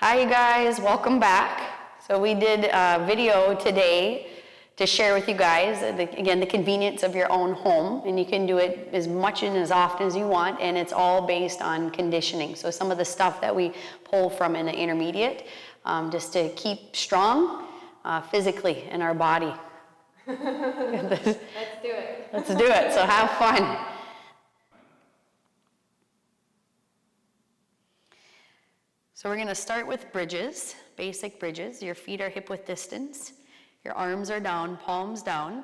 Hi you guys, welcome back. So we did a video today to share with you guys, again, the convenience of your own home, and you can do it as much and as often as you want, and it's all based on conditioning. So some of the stuff that we pull from in the intermediate, just to keep strong physically in our body. Let's do it. Let's do it, so have fun. So we're going to start with bridges, basic bridges. Your feet are hip width distance. Your arms are down, palms down.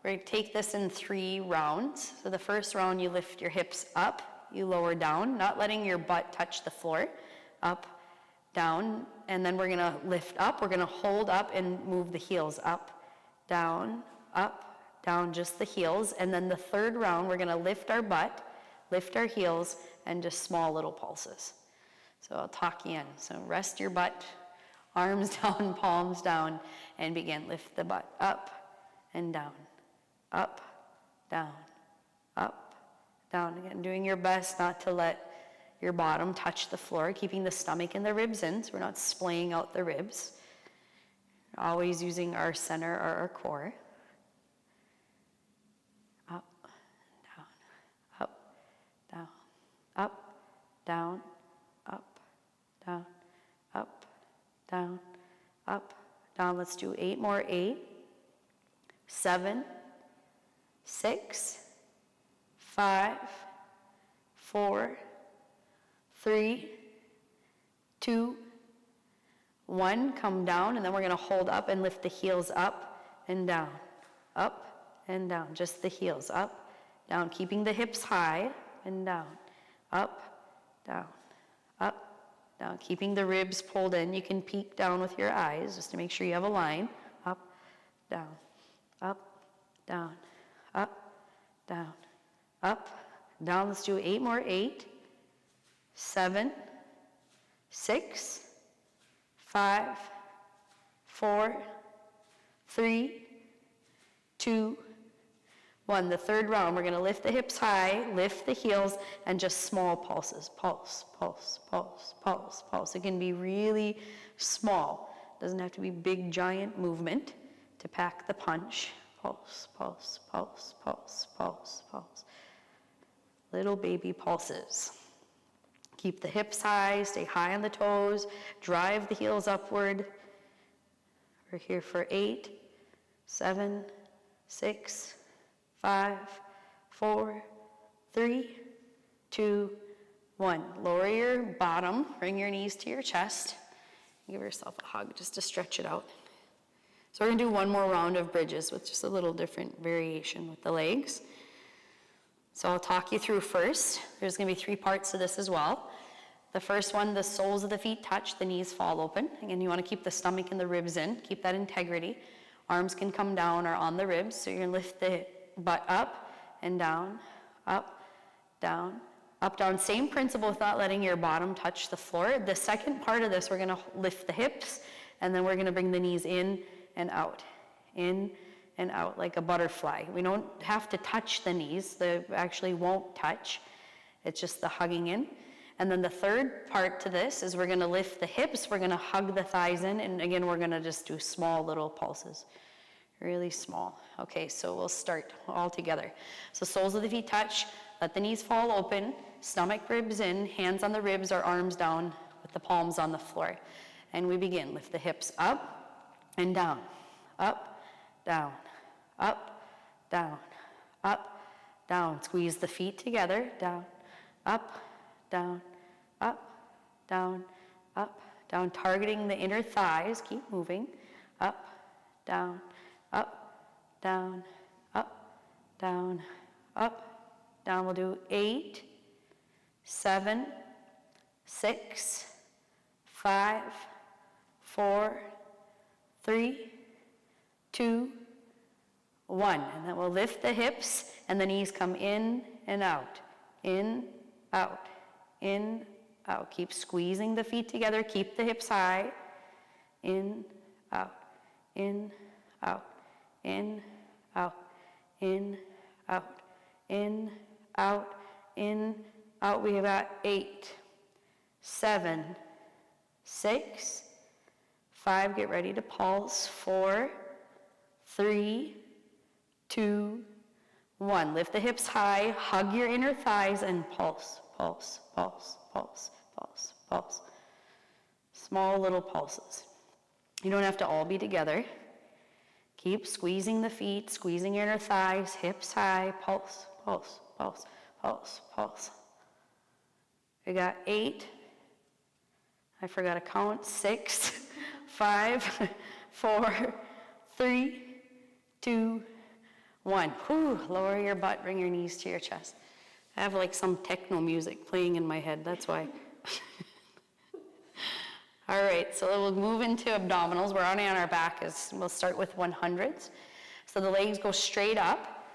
We're going to take this in 3 rounds. So the first round, you lift your hips up, you lower down, not letting your butt touch the floor. Up, down, and then we're going to lift up. We're going to hold up and move the heels up, down, just the heels. And then the third round, we're going to lift our butt, lift our heels, and just small little pulses. So I'll talk you in. So rest your butt, arms down, palms down, and begin. Lift the butt up and down, up, down, up, down. Again, doing your best not to let your bottom touch the floor, keeping the stomach and the ribs in, so we're not splaying out the ribs. Always using our center or our core. Up, down, up, down, up, down, up, down, up, down, up, down. Let's do 8 more. 8, 7, 6, 5, 4, 3, 2, 1. Come down, and then we're going to hold up and lift the heels up and down, just the heels up, down, keeping the hips high and down, up, down, keeping the ribs pulled in. You can peek down with your eyes just to make sure you have a line. Up, down, up, down, up, down, up, down. Let's do 8 more. 8, 7, 6, 5, 4, 3, 2, 1. The third round, we're going to lift the hips high, lift the heels, and just small pulses. Pulse, pulse, pulse, pulse, pulse. It can be really small. It doesn't have to be big, giant movement to pack the punch. Pulse, pulse, pulse, pulse, pulse, pulse. Little baby pulses. Keep the hips high, stay high on the toes, drive the heels upward. We're here for 8, 7, 6, 5, 4, 3, 2, 1. Lower your bottom, bring your knees to your chest. Give yourself a hug just to stretch it out. So we're going to do 1 more round of bridges with just a little different variation with the legs. So I'll talk you through first. There's going to be 3 parts to this as well. The first one, the soles of the feet touch, the knees fall open. Again, you want to keep the stomach and the ribs in, keep that integrity. Arms can come down or on the ribs, so you're going to lift the butt up and down, up, down, up, down. Same principle with not letting your bottom touch the floor. The second part of this, we're going to lift the hips, and then we're going to bring the knees in and out like a butterfly. We don't have to touch the knees. They actually won't touch. It's just the hugging in. And then the third part to this is we're going to lift the hips. We're going to hug the thighs in. And again, we're going to just do small little pulses. Really small. Okay, so we'll start all together. So soles of the feet touch. Let the knees fall open. Stomach, ribs in. Hands on the ribs or arms down with the palms on the floor. And we begin. Lift the hips up and down. Up, down. Up, down, up, down. Squeeze the feet together, down, up, down, up, down, up, down. Targeting the inner thighs, keep moving, up, down, up, down, up, down, up, down. We'll do 8, 7, 6, 5, 4, 3, 2, 1. And then we'll lift the hips and the knees come in and out, in, out, in, out. Keep squeezing the feet together. Keep the hips high. In, out, in, out, in, out, in, out, in, out, in, out. We have got 8, 7, 6, 5, get ready to pulse, 4, 3, 2, 1. Lift the hips high, hug your inner thighs, and pulse, pulse, pulse, pulse, pulse, pulse. Small little pulses. You don't have to all be together. Keep squeezing the feet, squeezing your inner thighs, hips high, pulse, pulse, pulse, pulse, pulse. We got 8. I forgot to count. 6, 5, 4, 3, 2, 1. Whew, lower your butt, bring your knees to your chest. I have like some techno music playing in my head, that's why. All right, so we'll move into abdominals. We're already on our back. We'll start with 100s. So the legs go straight up.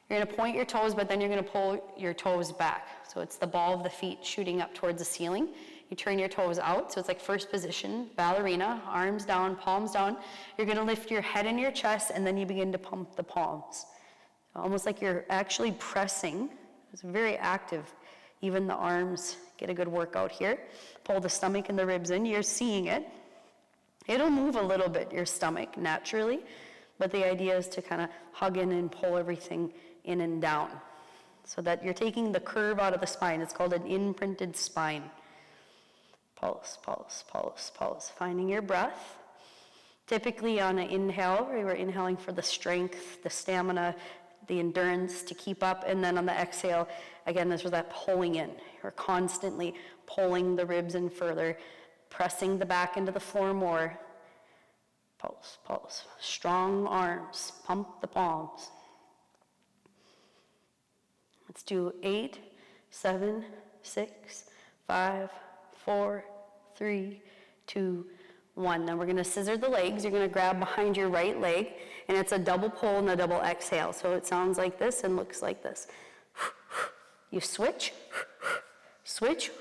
You're gonna point your toes, but then you're gonna pull your toes back. So it's the ball of the feet shooting up towards the ceiling. You turn your toes out, so it's like first position, ballerina, arms down, palms down. You're gonna lift your head and your chest, and then you begin to pump the palms. Almost like you're actually pressing. It's very active. Even the arms get a good workout here. Pull the stomach and the ribs in. You're seeing it. It'll move a little bit, your stomach, naturally, but the idea is to kind of hug in and pull everything in and down so that you're taking the curve out of the spine. It's called an imprinted spine. Pulse, pulse, pulse, pulse. Finding your breath. Typically on an inhale, we're inhaling for the strength, the stamina, the endurance to keep up, and then on the exhale, again, this was that pulling in. We're constantly pulling the ribs in further, pressing the back into the floor more. Pulse, pulse. Strong arms, pump the palms. Let's do 8, 7, 6, 5, 4, 3, 2, 1. Then we're going to scissor the legs. You're going to grab behind your right leg, and it's a double pull and a double exhale. So it sounds like this and looks like this. You switch, switch,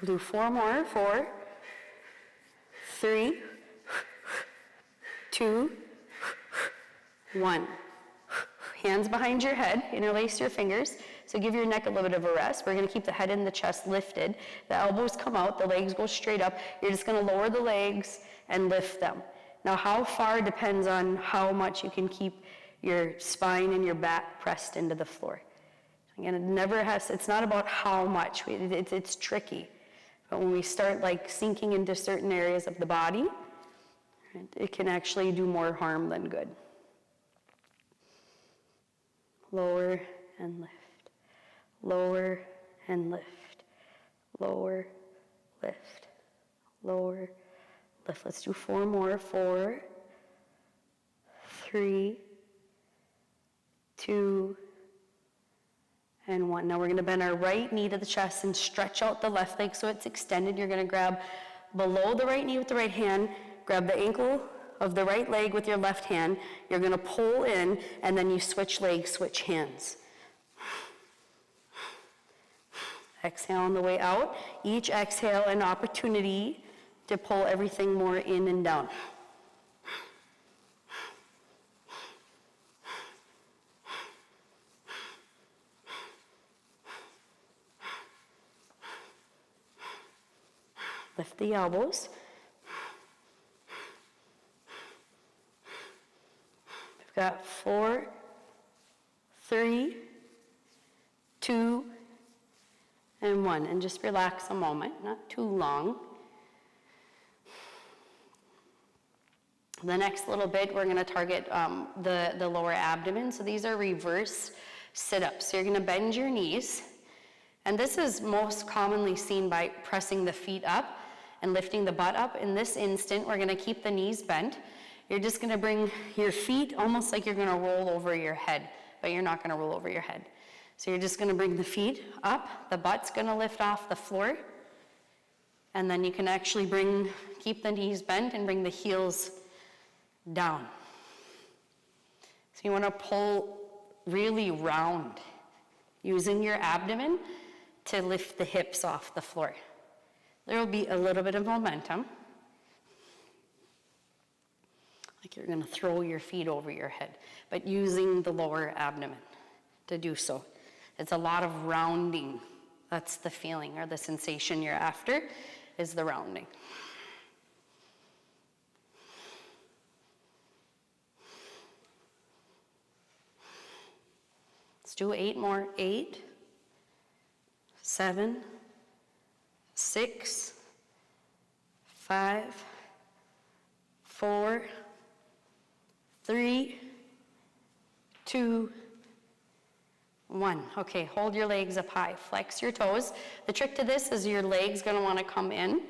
do 4 more. 4, 3, 2, 1. Hands behind your head, interlace your fingers. So give your neck a little bit of a rest. We're gonna keep the head and the chest lifted. The elbows come out, the legs go straight up. You're just gonna lower the legs and lift them. Now how far depends on how much you can keep your spine and your back pressed into the floor. Again, it's not about how much, it's tricky. But when we start like sinking into certain areas of the body, it can actually do more harm than good. Lower and lift, lower and lift, lower, lift, lower, lift. Let's do 4 more. 4, 3, 2, and 1. Now we're going to bend our right knee to the chest and stretch out the left leg so it's extended. You're going to grab below the right knee with the right hand, grab the ankle of the right leg with your left hand. You're going to pull in, and then you switch legs, switch hands. Exhale on the way out. Each exhale an opportunity to pull everything more in and down. Lift the elbows. We've got 4, 3, 2, and 1. And just relax a moment, not too long. The next little bit, we're going to target the lower abdomen. So these are reverse sit-ups. So you're going to bend your knees. And this is most commonly seen by pressing the feet up and lifting the butt up. In this instant, we're going to keep the knees bent. You're just going to bring your feet almost like you're going to roll over your head, but you're not going to roll over your head. So you're just going to bring the feet up, the butt's going to lift off the floor, and then you can actually keep the knees bent and bring the heels down. So you want to pull really round, using your abdomen to lift the hips off the floor. There will be a little bit of momentum, like you're going to throw your feet over your head, but using the lower abdomen to do so. It's a lot of rounding. That's the feeling or the sensation you're after, is the rounding. Let's do 8 more. 8, 7, 6, 5, 4, 3, 2, 1. Okay, hold your legs up high. Flex your toes. The trick to this is your leg's going to want to come in.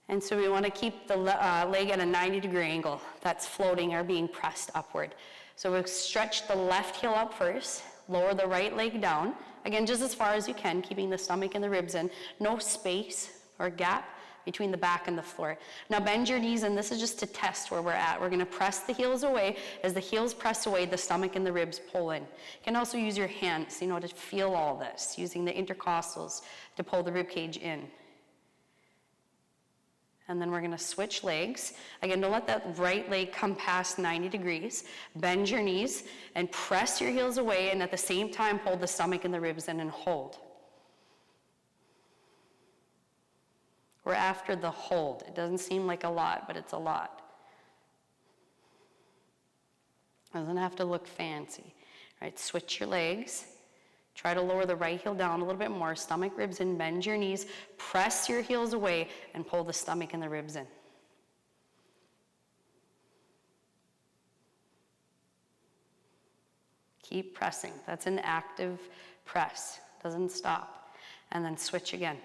And so we want to keep the leg at a 90-degree angle. That's floating or being pressed upward. So we'll stretch the left heel up first. Lower the right leg down. Again, just as far as you can, keeping the stomach and the ribs in. No space or gap between the back and the floor. Now bend your knees, and this is just to test where we're at. We're going to press the heels away. As the heels press away, the stomach and the ribs pull in. You can also use your hands, to feel all this, using the intercostals to pull the rib cage in. And then we're going to switch legs. Again, don't let that right leg come past 90 degrees. Bend your knees and press your heels away, and at the same time, pull the stomach and the ribs in and hold. We're after the hold. It doesn't seem like a lot, but it's a lot. Doesn't have to look fancy, right? Switch your legs. Try to lower the right heel down a little bit more. Stomach, ribs in. Bend your knees. Press your heels away and pull the stomach and the ribs in. Keep pressing. That's an active press. Doesn't stop. And then switch again.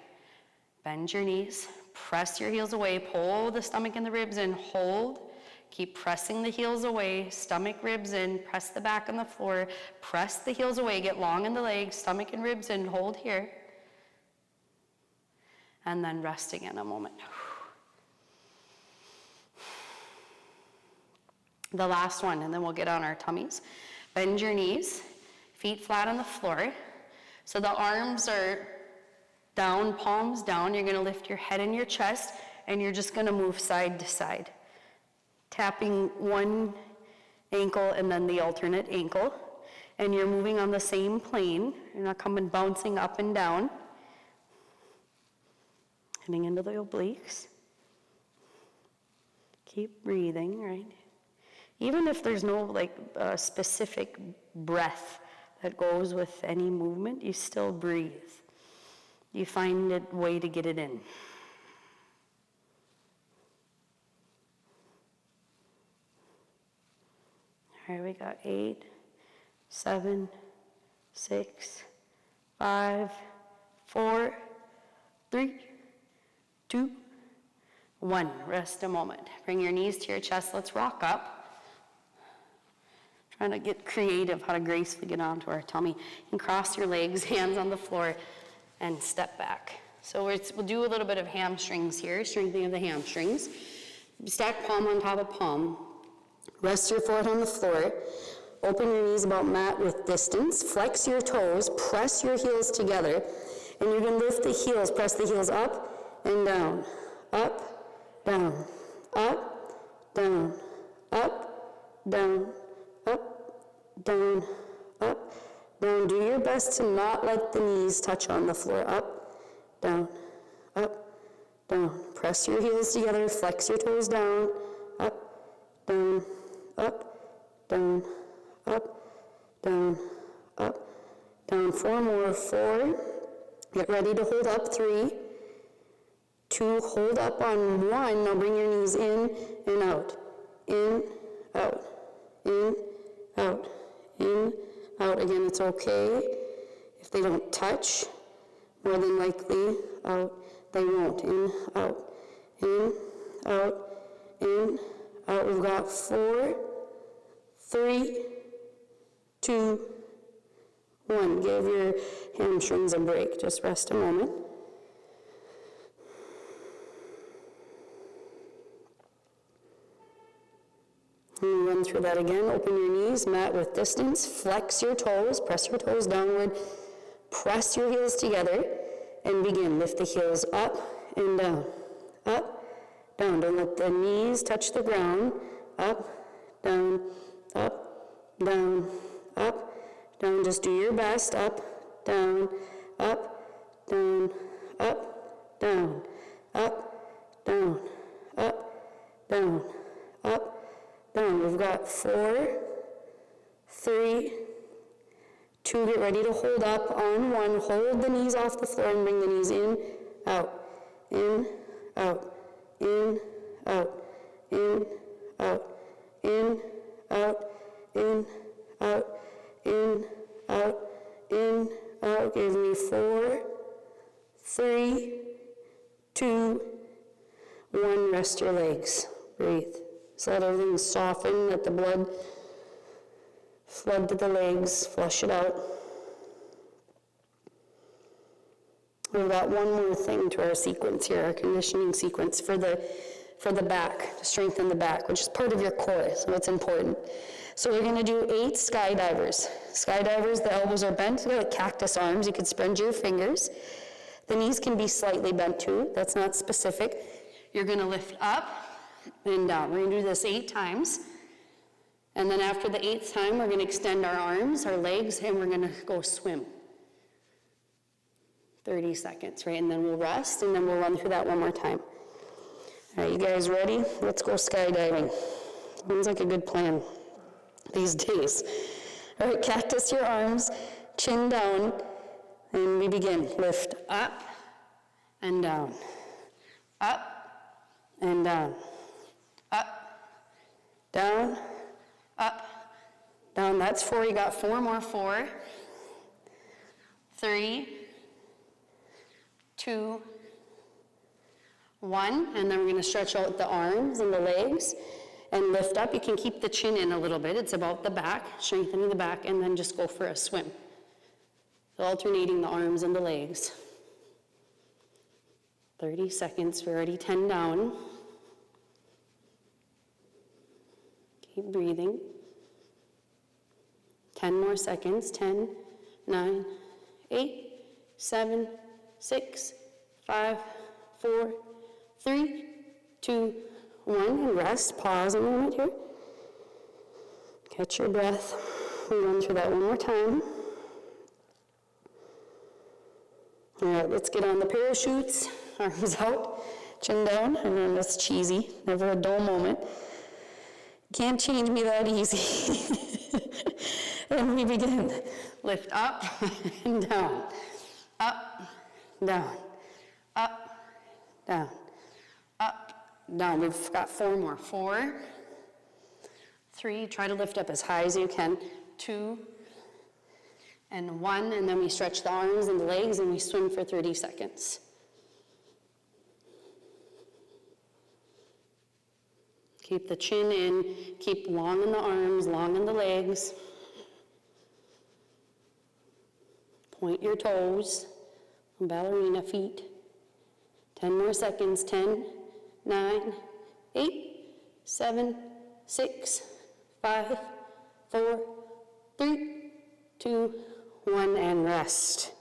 Bend your knees. Press your heels away. Pull the stomach and the ribs in. Hold. Keep pressing the heels away, stomach, ribs in, press the back on the floor, press the heels away, get long in the legs, stomach and ribs in, hold here. And then rest again a moment. The last one, and then we'll get on our tummies. Bend your knees, feet flat on the floor. So the arms are down, palms down. You're going to lift your head and your chest, and you're just going to move side to side. Tapping one ankle and then the alternate ankle. And you're moving on the same plane. You're not coming bouncing up and down. Heading into the obliques. Keep breathing, right? Even if there's no specific breath that goes with any movement, you still breathe. You find a way to get it in. All right, we got 8, 7, 6, 5, 4, 3, 2, 1. Rest a moment. Bring your knees to your chest. Let's rock up. Trying to get creative how to gracefully get onto our tummy. You can cross your legs, hands on the floor, and step back. So we'll do a little bit of hamstrings here, strengthening of the hamstrings. Stack palm on top of palm. Rest your foot on the floor. Open your knees about mat width distance. Flex your toes. Press your heels together. And you're going to lift the heels. Press the heels up and down. Up, down. Up, down. Up, down. Up, down. Up, down. Do your best to not let the knees touch on the floor. Up, down. Up, down. Press your heels together. Flex your toes down. Up, down, up, down, up, down, up, down. 4 more. 4. Get ready to hold up. 3, 2. Hold up on 1. Now bring your knees in and out. In, out. In, out. In, out. Again, it's okay if they don't touch. More than likely, out. They won't. In, out. In, out. In, out. We've got 4, 3, 2, 1. Give your hamstrings a break. Just rest a moment. And run through that again. Open your knees, mat width distance. Flex your toes. Press your toes downward. Press your heels together and begin. Lift the heels up and down, up, down. Don't let the knees touch the ground. Up, down, up, down, up, down. Just do your best. Up, down, up, down, up, down, up, down, up, down, up, down. We've got 4, 3, 2, get ready to hold up on 1. Hold the knees off the floor and bring the knees in, out, in, out, in, out, in, out, in, out, in, out, in, out, in, out. Give me 4, 3, 2, 1. Rest your legs. Breathe. So let everything soften, let the blood flood to the legs, flush it out. We've got one more thing to our sequence here, our conditioning sequence for the back, to strengthen the back, which is part of your core, so it's important. So we're going to do 8 skydivers. Skydivers, the elbows are bent, like cactus arms. You could spread your fingers. The knees can be slightly bent too. That's not specific. You're going to lift up and down. We're going to do this 8 times. And then after the 8th time, we're going to extend our arms, our legs, and we're going to go swim. 30 seconds, right? And then we'll rest, and then we'll run through that one more time. All right, you guys ready? Let's go skydiving. Sounds like a good plan these days. All right, cactus your arms, chin down, and we begin. Lift up and down, up and down, up, down, up, down. That's 4. You got 4 more. 4, 3, 2, 1. And then we're going to stretch out the arms and the legs and lift up. You can keep the chin in a little bit. It's about the back, strengthening the back, and then just go for a swim. So alternating the arms and the legs. 30 seconds. We're already 10 down. Keep breathing. 10 more seconds. 10, 9, 8, 7, 6, 5, 4, 3, 2, 1. And rest. Pause a moment here. Catch your breath. We'll run through that one more time. All right, let's get on the parachutes. Arms out, chin down. I know that's cheesy. Never a dull moment. Can't change me that easy. And we begin. Lift up and down. Up, down. Up, down. Up, down. We've got 4 more. 4, 3. Try to lift up as high as you can. 2, and 1. And then we stretch the arms and the legs and we swim for 30 seconds. Keep the chin in, keep long in the arms, long in the legs. Point your toes, ballerina feet. 10 more seconds. 10, 9, 8, 7, 6, 5, 4, 3, 2, 1, and rest.